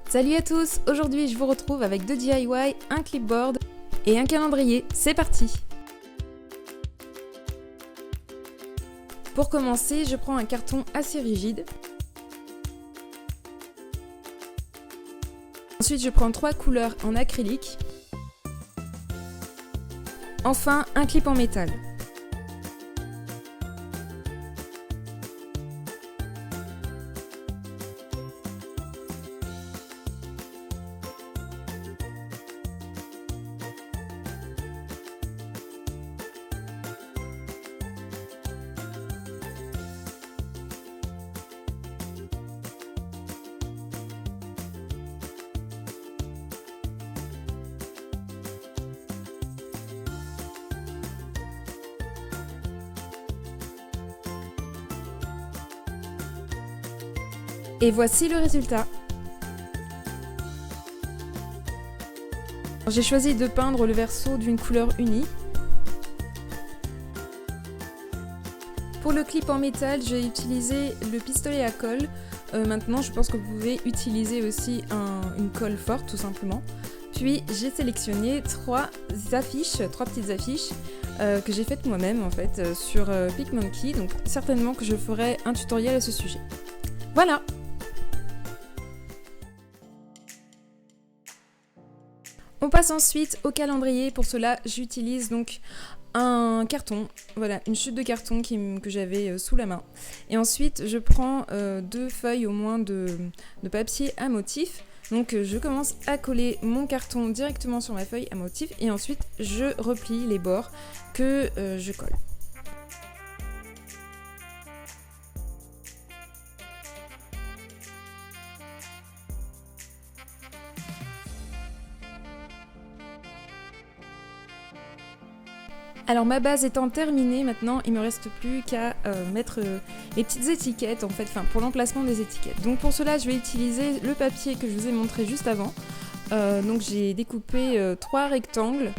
Salut à tous, aujourd'hui je vous retrouve avec 2 DIY, un clipboard et un calendrier, c'est parti! Pour commencer, je prends un carton assez rigide. Ensuite je prends 3 couleurs en acrylique. Enfin, un clip en métal. Et voici le résultat. J'ai choisi de peindre le verso d'une couleur unie. Pour le clip en métal, j'ai utilisé le pistolet à colle. Maintenant, je pense que vous pouvez utiliser aussi une colle forte, tout simplement. Puis, j'ai sélectionné 3 petites affiches que j'ai faites moi-même, en fait, sur PicMonkey. Donc, certainement que je ferai un tutoriel à ce sujet. Voilà! On passe ensuite au calendrier. Pour cela, j'utilise donc un carton, voilà, une chute de carton que j'avais sous la main. Et ensuite, je prends 2 feuilles au moins de papier à motif. Donc, je commence à coller mon carton directement sur ma feuille à motif et ensuite, je replie les bords que je colle. Alors ma base étant terminée, maintenant il me reste plus qu'à mettre les petites étiquettes en fait, pour l'emplacement des étiquettes. Donc pour cela je vais utiliser le papier que je vous ai montré juste avant. Donc j'ai découpé 3 rectangles.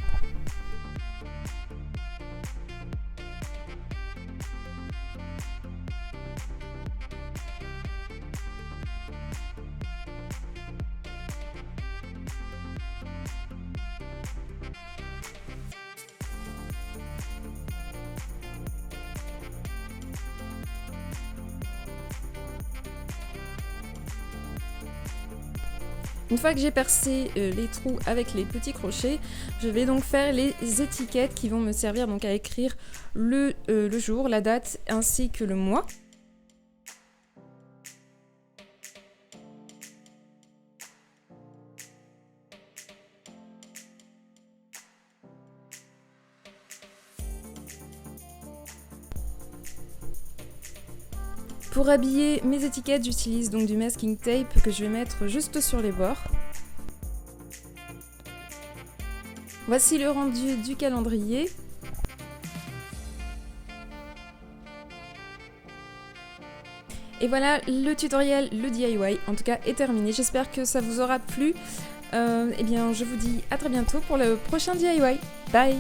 Une fois que j'ai percé les trous avec les petits crochets, je vais donc faire les étiquettes qui vont me servir donc à écrire le jour, la date ainsi que le mois. Pour habiller mes étiquettes, j'utilise donc du masking tape que je vais mettre juste sur les bords. Voici le rendu du calendrier. Et voilà, le tutoriel, le DIY, en tout cas, est terminé. J'espère que ça vous aura plu. Eh bien, je vous dis à très bientôt pour le prochain DIY. Bye!